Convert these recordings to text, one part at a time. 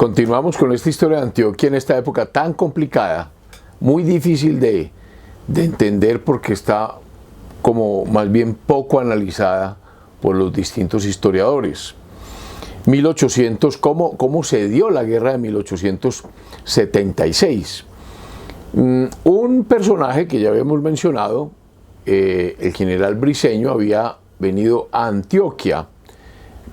Continuamos con esta historia de Antioquia en esta época tan complicada, muy difícil de entender porque está como más bien poco analizada por los distintos historiadores. 1800, ¿cómo se dio la guerra de 1876? Un personaje que ya habíamos mencionado, el general Briceño, había venido a Antioquia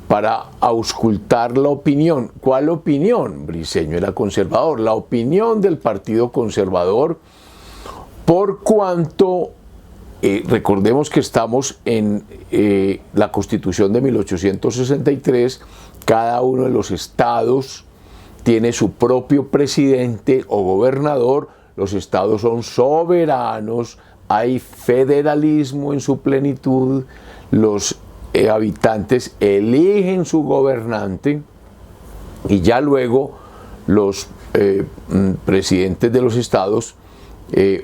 para auscultar la opinión. ¿Cuál opinión? Briceño era conservador. La opinión del Partido Conservador, por cuanto recordemos que estamos en la Constitución de 1863, cada uno de los estados tiene su propio presidente o gobernador, los estados son soberanos, hay federalismo en su plenitud, los habitantes eligen su gobernante y ya luego los presidentes de los estados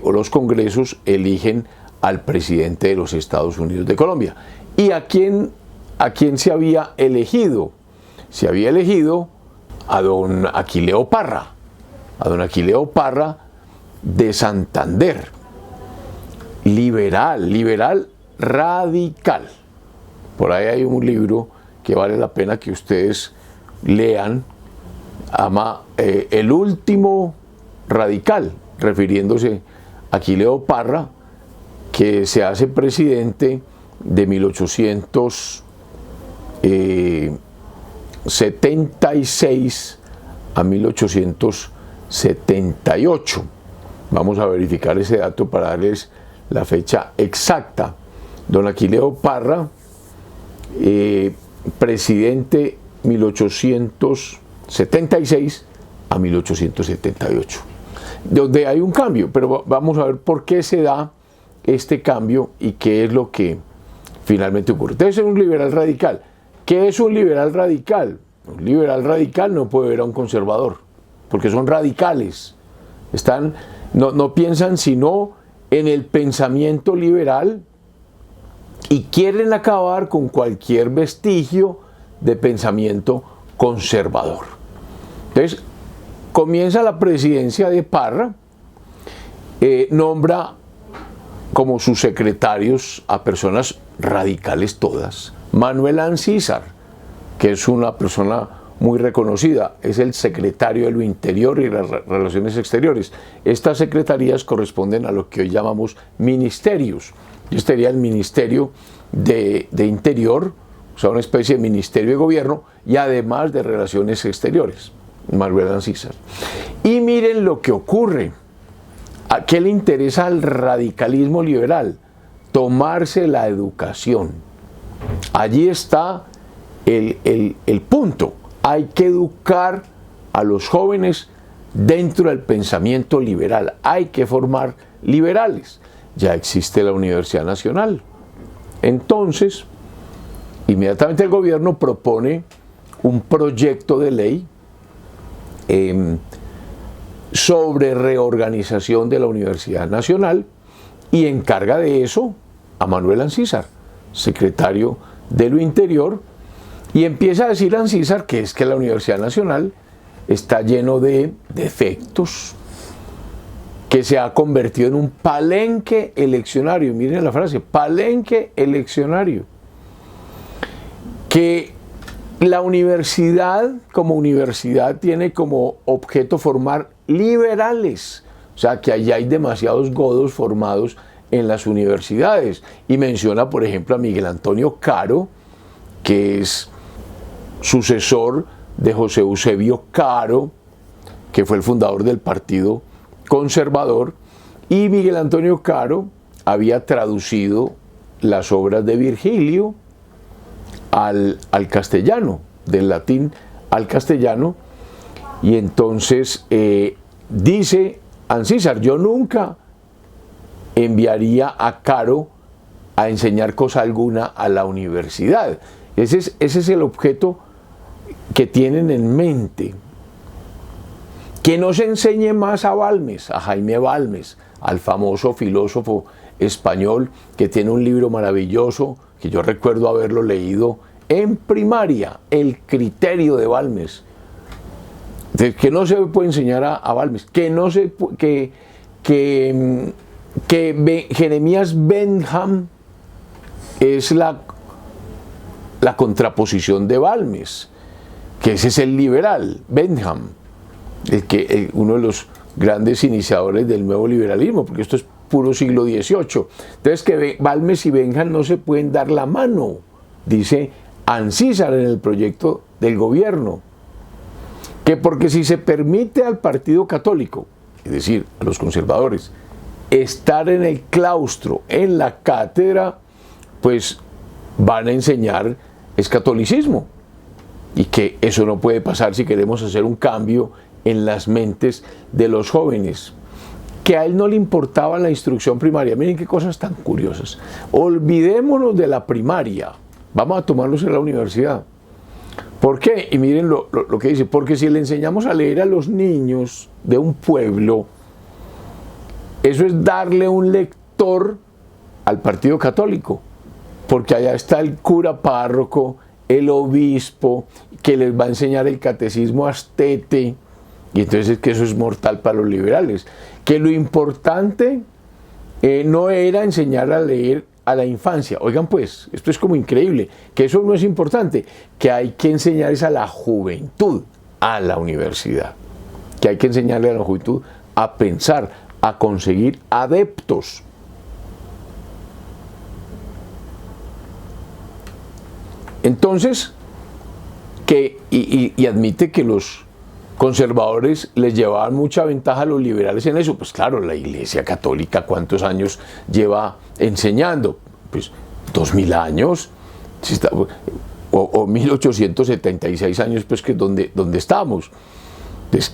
o los congresos eligen al presidente de los Estados Unidos de Colombia. ¿Y a quién se había elegido? Se había elegido a don Aquileo Parra, de Santander, liberal radical. Por ahí hay un libro que vale la pena que ustedes lean, llama El último radical, refiriéndose a Aquileo Parra, que se hace presidente de 1876 a 1878. Vamos a verificar ese dato para darles la fecha exacta. Don Aquileo Parra, presidente 1876 a 1878, donde hay un cambio, pero vamos a ver por qué se da este cambio y qué es lo que finalmente ocurre. Entonces es un liberal radical. ¿Qué es un liberal radical? Un liberal radical no puede ver a un conservador, porque son radicales. No piensan sino en el pensamiento liberal y quieren acabar con cualquier vestigio de pensamiento conservador. Entonces, comienza la presidencia de Parra, nombra como sus secretarios a personas radicales todas. Manuel Ancísar, que es una persona muy reconocida, es el secretario de lo Interior y las Relaciones Exteriores. Estas secretarías corresponden a lo que hoy llamamos ministerios. Este sería el Ministerio de Interior, o sea, una especie de Ministerio de Gobierno y además de Relaciones Exteriores. Manuel Ancísar. Y miren lo que ocurre. ¿A qué le interesa al radicalismo liberal? Tomarse la educación. Allí está el punto. Hay que educar a los jóvenes dentro del pensamiento liberal. Hay que formar liberales. Ya existe la Universidad Nacional. Entonces, inmediatamente el gobierno propone un proyecto de ley sobre reorganización de la Universidad Nacional y encarga de eso a Manuel Ancísar, secretario de lo Interior, y empieza a decir Ancísar que es que la Universidad Nacional está lleno de defectos, que se ha convertido en un palenque eleccionario. Miren la frase, palenque eleccionario. Que la universidad como universidad tiene como objeto formar liberales. O sea, que allá hay demasiados godos formados en las universidades. Y menciona, por ejemplo, a Miguel Antonio Caro, que es sucesor de José Eusebio Caro, que fue el fundador del Partido Conservador, y Miguel Antonio Caro había traducido las obras de Virgilio al castellano, del latín al castellano, y entonces dice Ancísar, yo nunca enviaría a Caro a enseñar cosa alguna a la universidad. Ese es el objeto que tienen en mente. Que no se enseñe más a Balmes, a Jaime Balmes, al famoso filósofo español que tiene un libro maravilloso, que yo recuerdo haberlo leído en primaria, El criterio de Balmes. que no se puede enseñar a Balmes, que no se Jeremías Bentham es la contraposición de Balmes, que ese es el liberal, Bentham, uno de los grandes iniciadores del nuevo liberalismo, porque esto es puro siglo XVIII. Entonces que Balmes y Bentham no se pueden dar la mano, dice Ancísar en el proyecto del gobierno, que porque si se permite al partido católico, es decir, a los conservadores, estar en el claustro, en la cátedra, pues van a enseñar es catolicismo, y que eso no puede pasar si queremos hacer un cambio en las mentes de los jóvenes. Que a él no le importaba la instrucción primaria. Miren qué cosas tan curiosas. Olvidémonos de la primaria, vamos a tomarlos en la universidad. ¿Por qué? Y miren lo que dice, porque si le enseñamos a leer a los niños de un pueblo, eso es darle un lector al partido católico, porque allá está el cura párroco, el obispo, que les va a enseñar el catecismo astete, y entonces es que eso es mortal para los liberales, que lo importante no era enseñar a leer a la infancia. Oigan pues, esto es como increíble, que eso no es importante, que hay que enseñar es a la juventud, a la universidad, que hay que enseñarle a la juventud a pensar, a conseguir adeptos. Entonces, y admite que los conservadores les llevaban mucha ventaja a los liberales en eso. Pues claro, la Iglesia Católica, ¿cuántos años lleva enseñando? Pues 2000 años, o 1876 años, pues que es donde estamos. Entonces,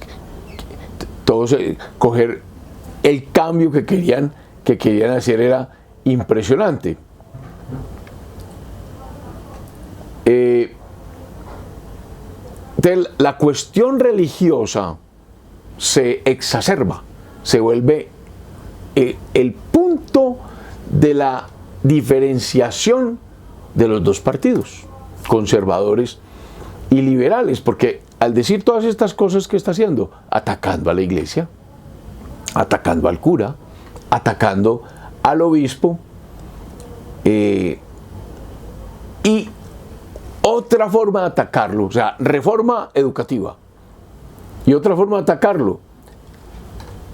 todos coger el cambio que querían hacer era impresionante. La cuestión religiosa se exacerba, se vuelve el punto de la diferenciación de los dos partidos, conservadores y liberales, porque al decir todas estas cosas que está haciendo, atacando a la iglesia, atacando al cura, atacando al obispo, y otra forma de atacarlo, o sea, reforma educativa, y otra forma de atacarlo,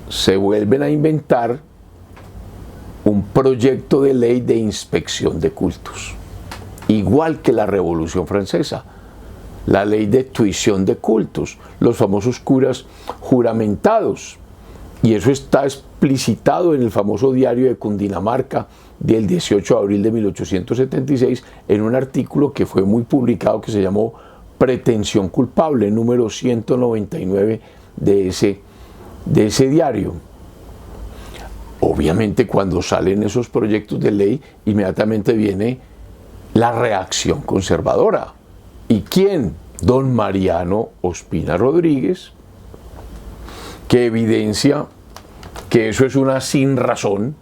se vuelven a inventar un proyecto de ley de inspección de cultos, igual que la Revolución Francesa, la ley de tuición de cultos, los famosos curas juramentados, y eso está explicitado en el famoso diario de Cundinamarca del 18 de abril de 1876, en un artículo que fue muy publicado que se llamó Pretensión culpable, número 199 de ese diario. Obviamente cuando salen esos proyectos de ley, inmediatamente viene la reacción conservadora. ¿Y quién? Don Mariano Ospina Rodríguez, que evidencia que eso es una sinrazón,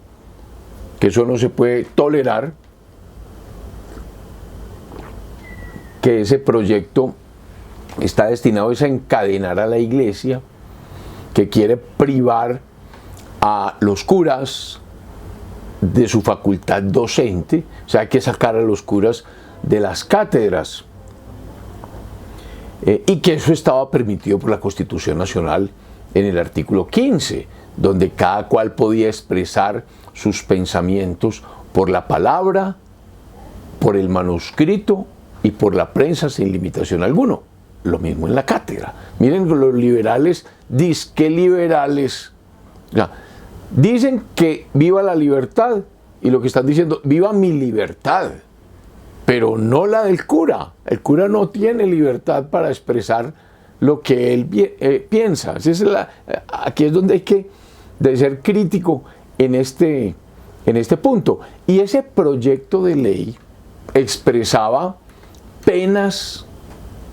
que eso no se puede tolerar, que ese proyecto está destinado a encadenar a la iglesia, que quiere privar a los curas de su facultad docente, o sea, hay que sacar a los curas de las cátedras, y que eso estaba permitido por la Constitución Nacional en el artículo 15, donde cada cual podía expresar sus pensamientos por la palabra, por el manuscrito y por la prensa sin limitación alguna. Lo mismo en la cátedra. Miren los liberales, disque liberales, o sea, dicen que viva la libertad, y lo que están diciendo, viva mi libertad, pero no la del cura. El cura no tiene libertad para expresar lo que él piensa. Aquí es donde hay que ser crítico en este punto. Y ese proyecto de ley expresaba penas,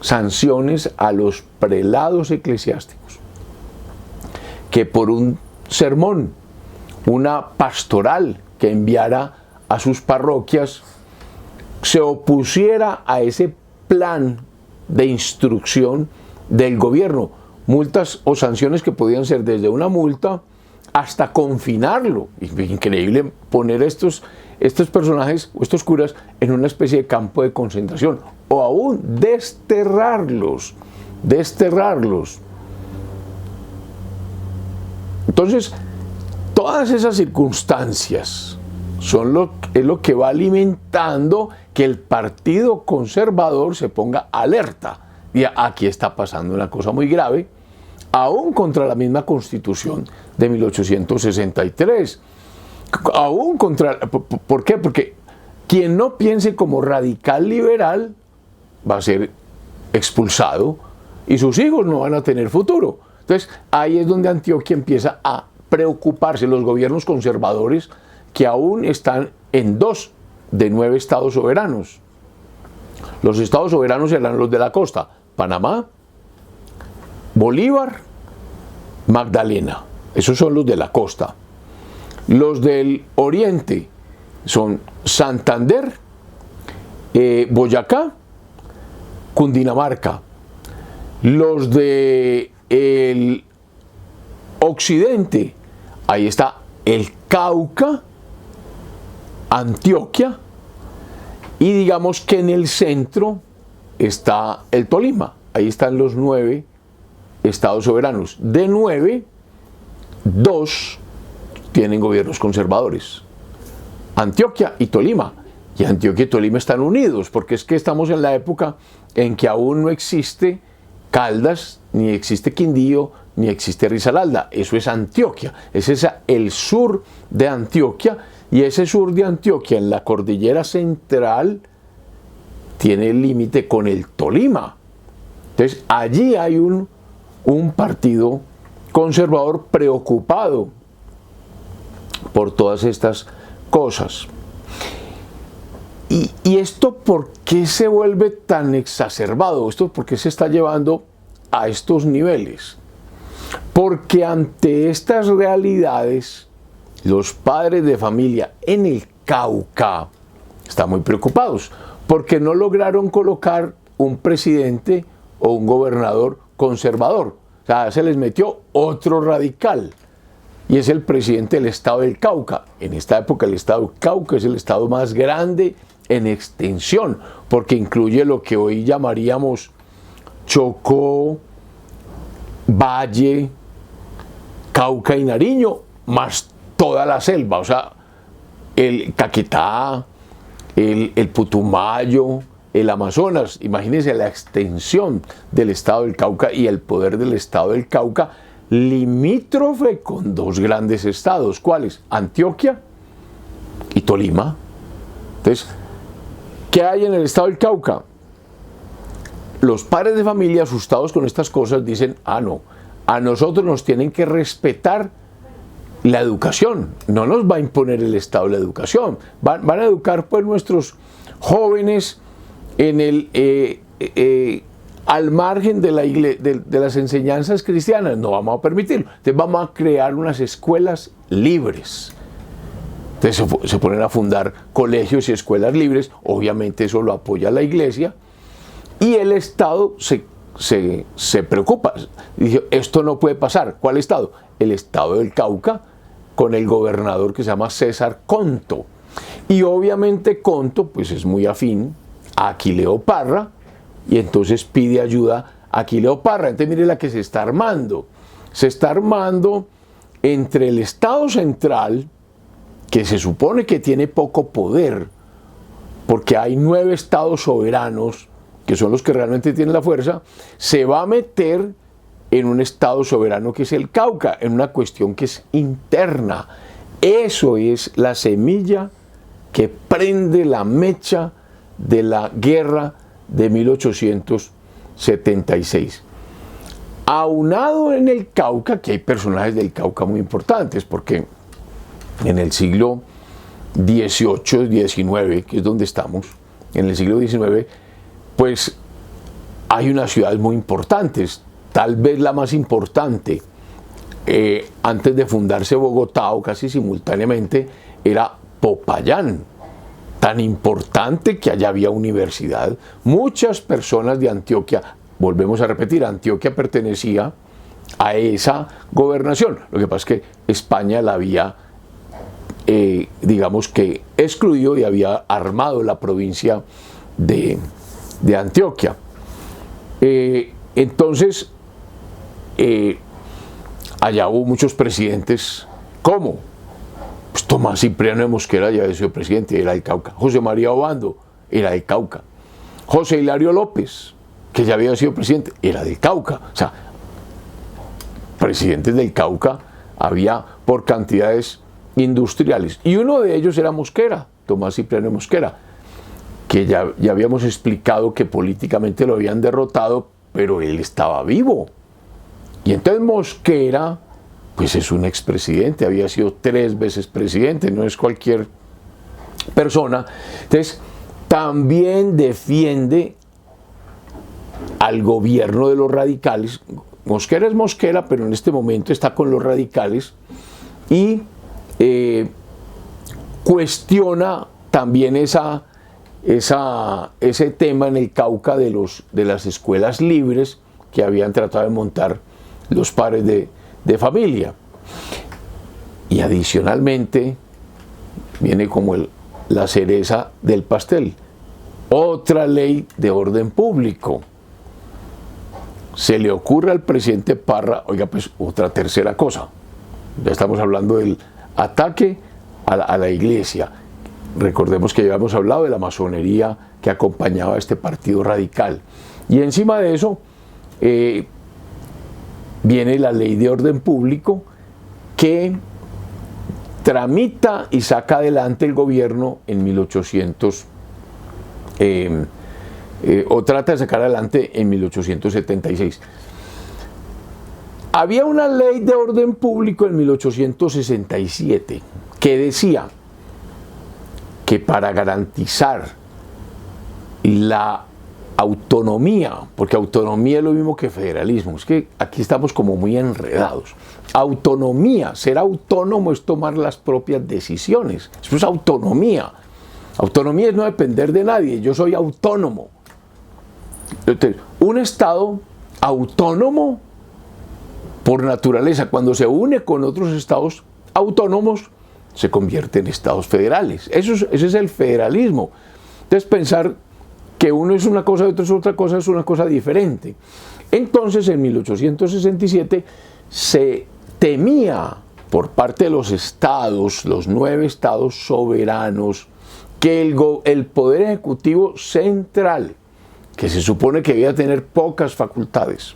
sanciones a los prelados eclesiásticos, que por un sermón, una pastoral que enviara a sus parroquias, se opusiera a ese plan de instrucción del gobierno, multas o sanciones que podían ser desde una multa hasta confinarlo. Increíble poner estos personajes o estos curas en una especie de campo de concentración o aún desterrarlos. Entonces, todas esas circunstancias es lo que va alimentando que el Partido Conservador se ponga alerta. Y aquí está pasando una cosa muy grave, aún contra la misma Constitución de 1863. Aún contra... ¿Por qué? Porque quien no piense como radical liberal va a ser expulsado y sus hijos no van a tener futuro. Entonces, ahí es donde Antioquia empieza a preocuparse, los gobiernos conservadores que aún están en 2 de 9 estados soberanos. Los estados soberanos eran los de la costa, Panamá, Bolívar, Magdalena. Esos son los de la costa. Los del oriente son Santander, Boyacá, Cundinamarca. Los del occidente, ahí está el Cauca, Antioquia, y digamos que en el centro está el Tolima. Ahí están los 9 estados soberanos. De 9, 2 tienen gobiernos conservadores. Antioquia y Tolima. Y Antioquia y Tolima están unidos, porque es que estamos en la época en que aún no existe Caldas, ni existe Quindío, ni existe Risaralda. Eso es Antioquia. Ese es el sur de Antioquia. Y ese sur de Antioquia, en la cordillera central, tiene el límite con el Tolima. Entonces, allí hay un partido conservador preocupado por todas estas cosas. ¿Y esto por qué se vuelve tan exacerbado? ¿Esto por qué se está llevando a estos niveles? Porque ante estas realidades, los padres de familia en el Cauca están muy preocupados porque no lograron colocar un presidente o un gobernador conservador. O sea, se les metió otro radical y es el presidente del estado del Cauca. En esta época el estado del Cauca es el estado más grande en extensión porque incluye lo que hoy llamaríamos Chocó, Valle, Cauca y Nariño, más toda la selva, o sea, el Caquetá, el Putumayo, el Amazonas. Imagínense la extensión del estado del Cauca y el poder del estado del Cauca, limítrofe con 2 grandes estados. ¿Cuáles? Antioquia y Tolima. Entonces, ¿qué hay en el estado del Cauca? Los padres de familia asustados con estas cosas dicen, no, a nosotros nos tienen que respetar la educación, no nos va a imponer el Estado la educación, van a educar pues nuestros jóvenes en al margen de las enseñanzas cristianas, no vamos a permitirlo, entonces vamos a crear unas escuelas libres. Entonces se ponen a fundar colegios y escuelas libres, obviamente eso lo apoya la iglesia, y el Estado se preocupa, dice, esto no puede pasar. ¿Cuál Estado? El Estado del Cauca, con el gobernador que se llama César Conto. Y obviamente Conto pues es muy afín a Aquileo Parra y entonces pide ayuda a Aquileo Parra. Entonces mire la que se está armando. Se está armando entre el Estado central, que se supone que tiene poco poder, porque hay 9 estados soberanos, que son los que realmente tienen la fuerza, se va a meter en un estado soberano que es el Cauca, en una cuestión que es interna. Eso es la semilla que prende la mecha de la guerra de 1876. Aunado en el Cauca, que hay personajes del Cauca muy importantes, porque en el siglo XVIII, XIX, que es donde estamos, en el siglo XIX, pues hay unas ciudades muy importantes. Tal vez la más importante, antes de fundarse Bogotá o casi simultáneamente, era Popayán. Tan importante que allá había universidad. Muchas personas de Antioquia, volvemos a repetir, Antioquia pertenecía a esa gobernación. Lo que pasa es que España la había, digamos que, excluido y había armado la provincia de Antioquia. Entonces, allá hubo muchos presidentes. ¿Cómo? Pues Tomás Cipriano de Mosquera ya había sido presidente, era del Cauca. José María Obando era del Cauca. José Hilario López, que ya había sido presidente, era del Cauca. O sea, presidentes del Cauca había por cantidades industriales. Y uno de ellos era Mosquera, Tomás Cipriano de Mosquera, que ya habíamos explicado que políticamente lo habían derrotado, pero él estaba vivo. Y entonces Mosquera, pues es un expresidente, había sido 3 veces presidente, no es cualquier persona. Entonces, también defiende al gobierno de los radicales. Mosquera es Mosquera, pero en este momento está con los radicales y cuestiona también ese tema en el Cauca de las escuelas libres que habían tratado de montar los padres de familia. Y adicionalmente viene como la cereza del pastel, otra ley de orden público. Se le ocurre al presidente Parra, oiga, pues otra tercera cosa. Ya estamos hablando del ataque a la iglesia. Recordemos que ya hemos hablado de la masonería que acompañaba a este partido radical. Y encima de eso viene la ley de orden público que tramita y saca adelante el gobierno en 1800, o trata de sacar adelante en 1876. Había una ley de orden público en 1867 que decía que para garantizar la autonomía, porque autonomía es lo mismo que federalismo, es que aquí estamos como muy enredados. Autonomía, ser autónomo es tomar las propias decisiones, eso es autonomía. Autonomía es no depender de nadie, yo soy autónomo. Entonces, un Estado autónomo, por naturaleza, cuando se une con otros estados autónomos, se convierte en estados federales. Ese es el federalismo. Entonces, pensar que uno es una cosa y otro es otra cosa es una cosa diferente. Entonces, en 1867 se temía por parte de los estados, los 9 estados soberanos, que el poder ejecutivo central, que se supone que debía tener pocas facultades,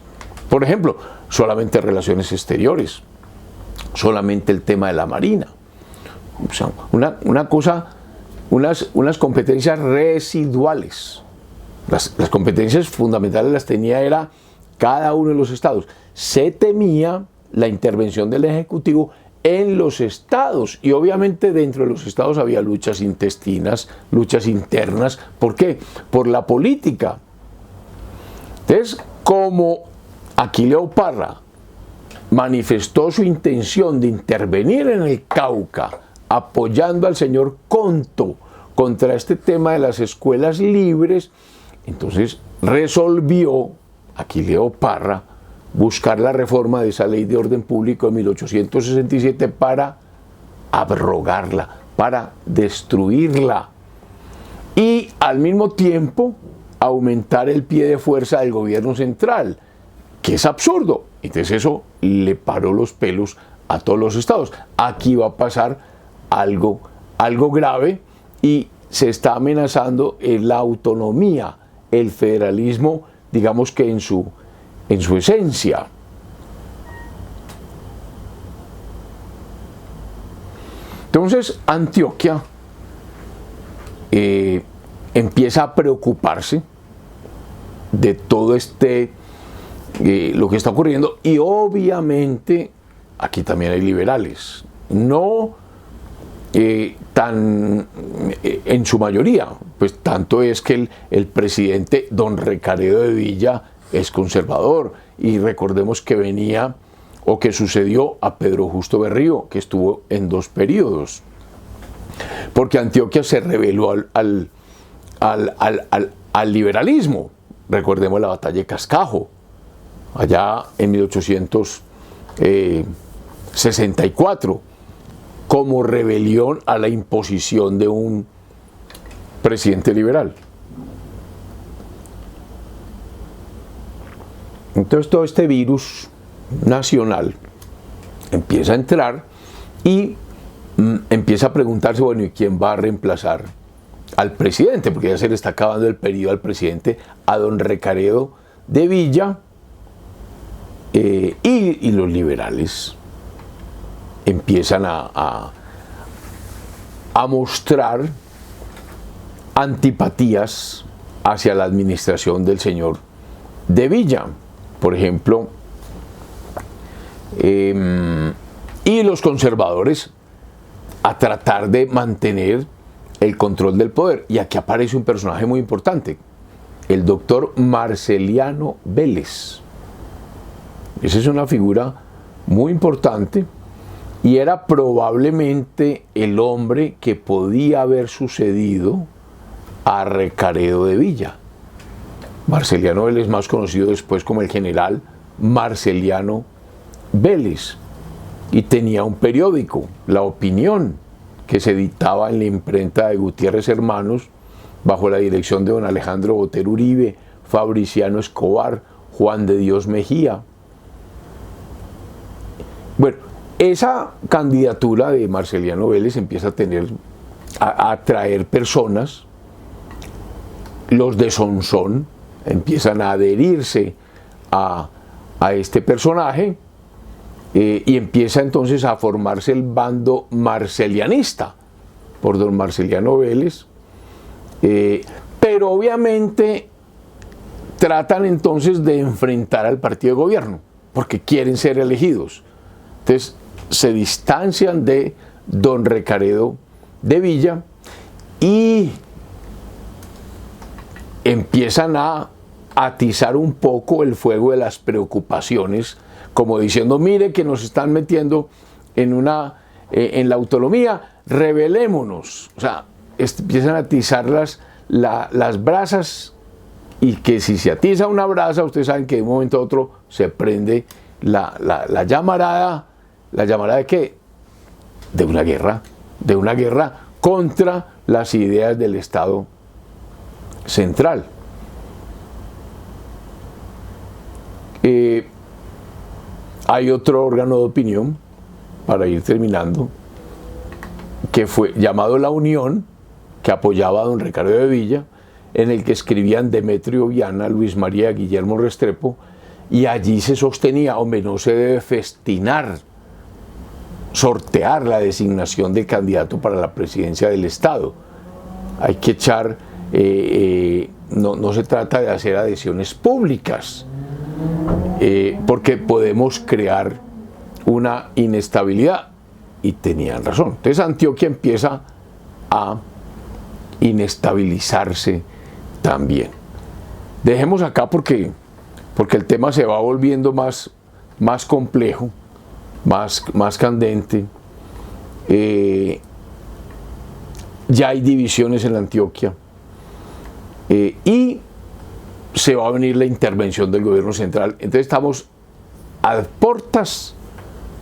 por ejemplo, solamente relaciones exteriores, solamente el tema de la marina, o sea, unas competencias residuales. Las competencias fundamentales las tenía era cada uno de los estados. Se temía la intervención del Ejecutivo en los estados, y obviamente dentro de los estados había luchas intestinas, luchas internas. ¿Por qué? Por la política. Entonces, como Aquileo Parra manifestó su intención de intervenir en el Cauca, apoyando al señor Conto contra este tema de las escuelas libres, entonces resolvió Aquileo Parra buscar la reforma de esa ley de orden público de 1867 para abrogarla, para destruirla y al mismo tiempo aumentar el pie de fuerza del gobierno central, que es absurdo. Entonces eso le paró los pelos a todos los estados. Aquí va a pasar algo grave y se está amenazando la autonomía, el federalismo, digamos que en su esencia. Entonces Antioquia empieza a preocuparse de todo lo que está ocurriendo, y obviamente aquí también hay liberales, no tan en su mayoría, pues tanto es que el presidente don Recaredo de Villa es conservador, y recordemos que venía o que sucedió a Pedro Justo Berrío, que estuvo en 2 periodos, porque Antioquia se rebeló al liberalismo. Recordemos la batalla de Cascajo, allá en 1800 64 como rebelión a la imposición de un presidente liberal. Entonces todo este virus nacional empieza a entrar y empieza a preguntarse, bueno, ¿y quién va a reemplazar al presidente? Porque ya se le está acabando el periodo al presidente, a don Recaredo de Villa, y los liberales empiezan a mostrar antipatías hacia la administración del señor de Villa, por ejemplo, y los conservadores a tratar de mantener el control del poder. Y aquí aparece un personaje muy importante, el doctor Marceliano Vélez. Esa es una figura muy importante y era probablemente el hombre que podía haber sucedido a Recaredo de Villa. Marceliano Vélez, más conocido después como el general Marceliano Vélez, y tenía un periódico, La Opinión, que se editaba en la imprenta de Gutiérrez Hermanos bajo la dirección de don Alejandro Botero Uribe, Fabriciano Escobar, Juan de Dios Mejía. Bueno, esa candidatura de Marceliano Vélez empieza a atraer personas. Los de Sonsón empiezan a adherirse a este personaje, y empieza entonces a formarse el bando marcelianista por don Marceliano Vélez, pero obviamente tratan entonces de enfrentar al partido de gobierno porque quieren ser elegidos. Entonces se distancian de don Recaredo de Villa y empiezan a atizar un poco el fuego de las preocupaciones, como diciendo, mire que nos están metiendo en la autonomía, rebelémonos. O sea, empiezan a atizar las brasas, y que si se atiza una brasa, ustedes saben que de un momento a otro se prende la llamarada. ¿La llamarada de qué? De una guerra contra las ideas del Estado central. Hay otro órgano de opinión, para ir terminando, que fue llamado La Unión, que apoyaba a don Recaredo de Villa, en el que escribían Demetrio Viana, Luis María, Guillermo Restrepo, y allí se sostenía, hombre, no se debe sortear la designación del candidato para la presidencia del Estado. Hay que echar, no se trata de hacer adhesiones públicas, porque podemos crear una inestabilidad, y tenían razón. Entonces Antioquia empieza a inestabilizarse también. Dejemos acá porque el tema se va volviendo más complejo, más candente. Ya hay divisiones en Antioquia, y se va a venir la intervención del gobierno central. Entonces estamos a puertas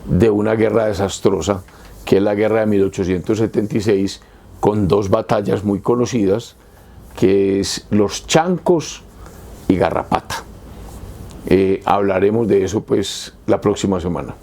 de una guerra desastrosa, que es la guerra de 1876, con dos batallas muy conocidas, que es Los Chancos y Garrapata. Hablaremos de eso pues la próxima semana.